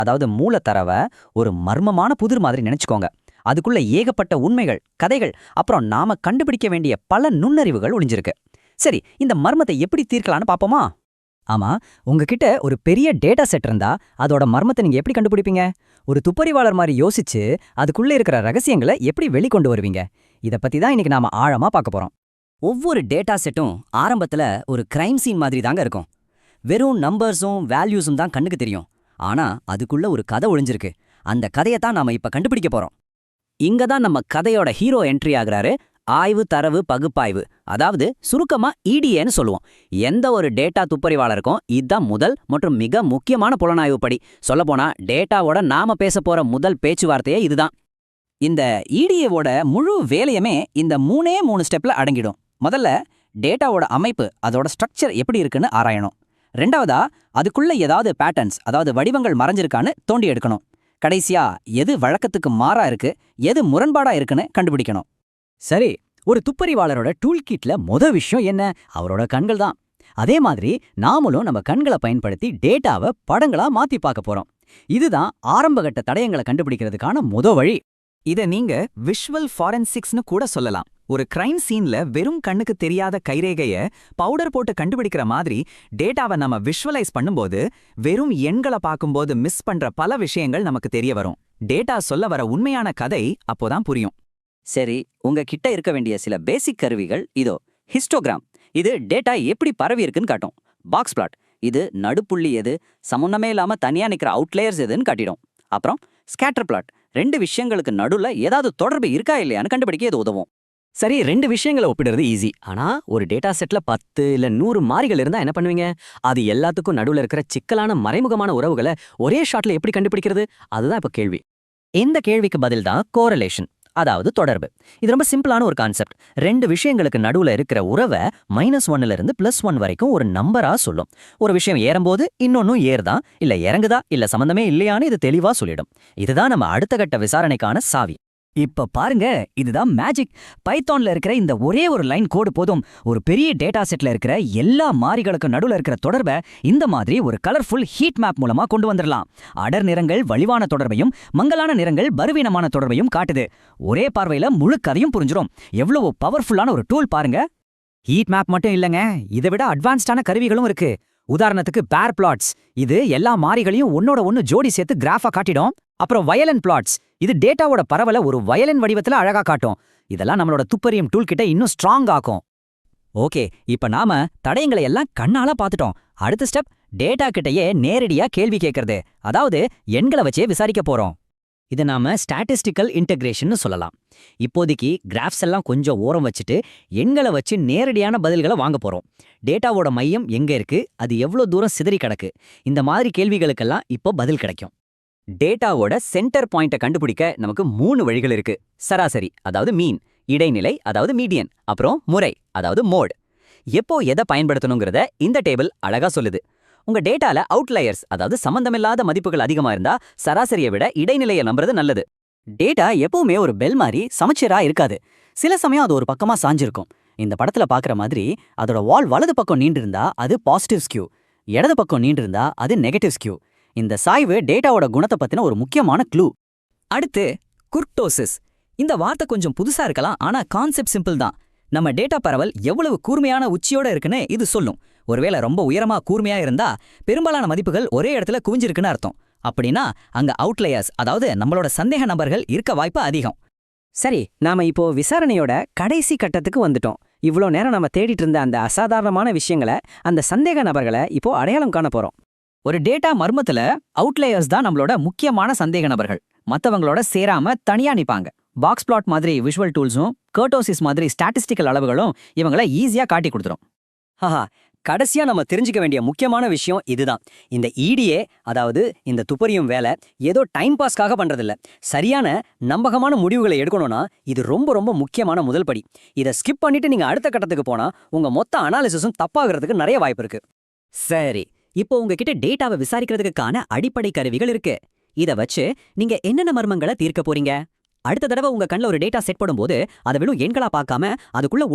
அதாவது மூலத்தரவ ஒரு மர்மமான புதிர் மாதிரி நினைச்சுக்கோங்க. அதுக்குள்ள ஏகப்பட்ட உண்மைகள், கதைகள், அப்புறம் நாம கண்டுபிடிக்க வேண்டிய பல நுண்ணறிவுகள் ஒளிஞ்சிருக்கு. சரி, இந்த மர்மத்தை எப்படி தீர்க்கலான்னு பாப்போமா? ஆமா, உங்ககிட்ட ஒரு பெரிய டேட்டா செட் இருந்தா அதோட மர்மத்தை நீங்க எப்படி கண்டுபிடிப்பீங்க? ஒரு துப்பறிவாளர் மாதிரி யோசிச்சு அதுக்குள்ள இருக்கிற ரகசியங்களை எப்படி வெளிக்கொண்டு வருவீங்க? இத பத்தி தான் இன்னைக்கு நாம ஆழமா பார்க்க போறோம். ஒவ்வொரு டேட்டா செட்டும் ஆரம்பத்துல ஒரு கிரைம் சீன் மாதிரி தாங்க இருக்கும். வெறும் நம்பர்ஸும் வேல்யூஸும் தான் கண்ணுக்கு தெரியும். ஆனா அதுக்குள்ள ஒரு கதை ஒளிஞ்சிருக்கு. அந்த கதையை தான் நாம இப்ப கண்டுபிடிக்க போறோம். இங்க தான் நம்ம கதையோட ஹீரோ என்ட்ரி ஆகுறாரு. ஆய்வு தரவு பகுப்பாய்வு, அதாவது சுருக்கமா இடிஏன்னு சொல்லுவோம். எந்த ஒரு டேட்டா துப்பறிவாளருக்கும் இதுதான் முதல் மற்றும் மிக முக்கியமான புலனாய்வு படி. சொல்லப்போனா டேட்டாவோட நாம பேச போற முதல் பேச்சுவார்த்தையே இதுதான். இந்த இடிஏவோட முழு வேலையுமே இந்த மூணு ஸ்டெப்ல அடங்கிடும். முதல்ல டேட்டாவோட அமைப்பு, அதோட ஸ்ட்ரக்சர் எப்படி இருக்குன்னு ஆராயணும். ரெண்டாவதா அதுக்குள்ள ஏதாவது பேட்டர்ன்ஸ், அதாவது வடிவங்கள் மறைஞ்சிருக்கான்னு தோண்டி எடுக்கணும். கடைசியா எது வழக்கத்துக்கு மாறா இருக்கு, எது முரண்பாடா இருக்குன்னு கண்டுபிடிக்கணும். சரி, ஒரு துப்பறிவாளரோட டூல் கிட்ல விஷயம் என்ன? அவரோட கண்கள் தான். அதே மாதிரி நாமளும் நம்ம கண்களை பயன்படுத்தி டேட்டாவை படங்களா மாத்தி பார்க்க போறோம். இதுதான் ஆரம்பகட்ட தடயங்களை கண்டுபிடிக்கிறதுக்கான வழி. இத நீங்க விஷுவல் ஃபாரன்சிக்ஸ்னு கூட சொல்லலாம். ஒரு கிரைம் சீன்ல வெறும் கண்ணுக்கு தெரியாத கைரேகைய பவுடர் போட்டு கண்டுபிடிக்கிற மாதிரி டேட்டாவை நம்ம விஷுவலைஸ் பண்ணும்போது வெறும் எண்களை பார்க்கும்போது மிஸ் பண்ற பல விஷயங்கள் நமக்கு தெரிய வரும். டேட்டா சொல்ல வர உண்மையான கதை அப்போதான் புரியும். சரி, உங்ககிட்ட இருக்க வேண்டிய சில பேசிக் கருவிகள் இதோ. ஹிஸ்டோகிராம், இது டேட்டா எப்படி பரவி இருக்குன்னு காட்டும். பாக்ஸ் பிளாட், இது நடுப்புள்ளி எது, சமுன்னமே இல்லாம தனியா நிக்கிற அவுட்லேயர்ஸ் எதுன்னு காட்டிடும். அப்புறம் ஸ்கேட்டர் பிளாட், ரெண்டு விஷயங்களுக்கு நடுவுல ஏதாவது தொடர்பு இருக்கா இல்லையான்னு கண்டுபிடிக்க இது உதவும். சரி, ரெண்டு விஷயங்களை ஒப்பிடுறது ஈஸி. ஆனா ஒரு டேட்டா செட்ல 10 இல்ல 100 மாறிகள் இருந்தா என்ன பண்ணுவீங்க? அது எல்லாத்துக்கும் நடுவுல இருக்கிற சிக்கலான மறைமுகமான உறவுகளை ஒரே ஷாட்ல எப்படி கண்டுபிடிக்கிறது? அதுதான் இப்ப கேள்வி. இந்த கேள்விக்கு பதில் தான் கோரலேஷன், அதாவது தொடர்பு. இது ரொம்ப சிம்பிளான ஒரு கான்செப்ட். ரெண்டு விஷயங்களுக்கு நடுவுல இருக்கிற உறவை -1ல இருந்து +1 வரைக்கும் ஒரு நம்பரா சொல்லும். ஒரு விஷயம் ஏறும்போது இன்னொன்னும் ஏறுதான், இல்ல இறங்குதா, இல்ல சம்பந்தமே இல்லையான்னு இது தெளிவா சொல்லிடும். இதுதான் நம்ம அடுத்த கட்ட விசாரணைக்கான சாவி. இப்ப பாருங்க, இதுதான் மேஜிக். பைத்தான்ல இருக்கிற இந்த ஒரே ஒரு லைன் கோடு போதும் ஒரு பெரிய டேட்டா செட்ல இருக்கிற எல்லா மாறிகளுக்கு நடுவுல இருக்கிற தொடர்பை இந்த மாதிரி ஒரு கலர்ஃபுல் ஹீட் மேப் மூலமா கொண்டு வந்துடலாம். அடர் நிறங்கள் வலிவான தொடர்பையும், மங்கலான நிறங்கள் பருவீனமான தொடர்பையும் காட்டுது. ஒரே பார்வையில முழு கதையும் புரிஞ்சிடும். எவ்வளவு பவர்ஃபுல்லான ஒரு டூல் பாருங்க. ஹீட் மேப் மட்டும் இல்லங்க, இதை விட அட்வான்ஸ்டான கருவிகளும் இருக்கு. உதாரணத்துக்கு பேர் பிளாட்ஸ், இது எல்லா மாறிகளையும் ஒன்னோட ஒன்னு ஜோடி சேர்த்து கிராஃபா காட்டிடும். அப்புறம் வயலன் பிளாட்ஸ், இது டேட்டாவோட பரவல ஒரு வயலின் வடிவத்துல அழகா காட்டும். இதெல்லாம் நம்மளோட துப்பறியும் டூல் கிட்ட இன்னும் ஸ்ட்ராங் ஆக்கும். ஓகே, இப்ப நாம தடயங்களை எல்லாம் கண்ணால பாத்துட்டோம். அடுத்த ஸ்டெப் டேட்டா கிட்டயே நேரடியா கேள்வி கேட்கறது, அதாவது எண்களை வச்சே விசாரிக்க போறோம். இதை நாம ஸ்டாட்டிஸ்டிக்கல் இன்டெகிரேஷன் சொல்லலாம். இப்போதைக்கு கிராஃப்ஸ் எல்லாம் கொஞ்சம் ஓரம் வச்சுட்டு எண்களை வச்சு நேரடியான பதில்களை வாங்க போறோம். டேட்டாவோட மையம் எங்க இருக்கு, அது எவ்வளவு தூரம் சிதறி கிடக்கு, இந்த மாதிரி கேள்விகளுக்கெல்லாம் இப்போ பதில் கிடைக்கும். டேட்டாவோட சென்டர் பாயிண்ட்டை கண்டுபிடிக்க நமக்கு 3 வழிகள் இருக்கு. சராசரி, அதாவது மீன்; இடைநிலை, அதாவது மீடியன்; அப்புறம் முறை, அதாவது மோட். எப்போ எதை பயன்படுத்தணுங்கிறத இந்த டேபிள் அழகா சொல்லுது. உங்க டேட்டால அவுட்லயர்ஸ், அதாவது சம்பந்தமில்லாத மதிப்புகள் அதிகமா இருந்தா சராசரியை விட இடைநிலையை நம்புறது நல்லது. டேட்டா எப்பவுமே ஒரு பெல் மாதிரி சமச்சீரா இருக்காது. சில சமயம் அது ஒரு பக்கமா சாஞ்சிருக்கும். இந்த படத்துல பாக்குற மாதிரி அதோட வால் வலது பக்கம் நீண்டு இருந்தா அது பாசிட்டிவ் ஸ்கியூ, இடது பக்கம் நீண்டு இருந்தா அது நெகட்டிவ் ஸ்கியூ. இந்த சாய்வு டேட்டாவோட குணத்தை பத்தின ஒரு முக்கியமான க்ளூ. அடுத்து குர்டோசிஸ். இந்த வார்த்தை கொஞ்சம் புதுசா இருக்கலாம், ஆனா கான்செப்ட் சிம்பிள் தான். நம்ம டேட்டா பரவல் எவ்வளவு கூர்மையான உச்சியோட இருக்குன்னு இது சொல்லும். ஒருவேளை ரொம்ப உயரமா கூர்மையா இருந்தா பெரும்பாலான மதிப்புகள் ஒரே இடத்துல குவிஞ்சிருக்குன்னு அர்த்தம். அப்படின்னா அங்க அவுட்லேயர்ஸ், அதாவது நம்மளோட சந்தேக நபர்கள் இருக்க வாய்ப்பு அதிகம். சரி, நாம இப்போ விசாரணையோட கடைசி கட்டத்துக்கு வந்துட்டோம். இவ்வளோ நேரம் நம்ம தேடிட்டு இருந்த அந்த அசாதாரணமான விஷயங்களை, அந்த சந்தேக நபர்களை இப்போ அடையாளம் காண போறோம். ஒரு டேட்டா மர்மத்துல அவுட்லேயர்ஸ் தான் நம்மளோட முக்கியமான சந்தேக நபர்கள். மத்தவங்களோட சேராம தனியா நிப்பாங்க. பாக்ஸ் பிளாட் மாதிரி விஷுவல் டூல்ஸும், கர்டோசிஸ் மாதிரி ஸ்டாட்டிஸ்டிக்கல் அளவுகளும் இவங்களை ஈஸியா காட்டி கொடுத்துரும். ஹஹா, கடைசியா நம்ம தெரிஞ்சுக்க வேண்டிய முக்கியமான விஷயம் இதுதான். இந்த இடிஏ, அதாவது இந்த துப்பறியும் வேலை ஏதோ டைம் பாஸ்க்காக பண்றதில்ல. சரியான நம்பகமான முடிவுகளை எடுக்கணும்னா இது ரொம்ப ரொம்ப முக்கியமான முதல் படி. இதை ஸ்கிப் பண்ணிட்டு நீங்க அடுத்த கட்டத்துக்கு போனா உங்க மொத்த அனாலிசிஸும் தப்பாகிறதுக்கு நிறைய வாய்ப்பு இருக்கு. சரி, இப்போ உங்ககிட்ட டேட்டாவை விசாரிக்கிறதுக்கான அடிப்படை கருவிகள் இருக்கு. இத வச்சு நீங்க என்னென்ன மர்மங்களை தீர்க்க போறீங்க? அடுத்த தடவை உங்க கண்ணில் ஒரு டேட்டா செட் போடும்போது அதை வெறும் எண்களா பார்க்காம அதுக்குள்ள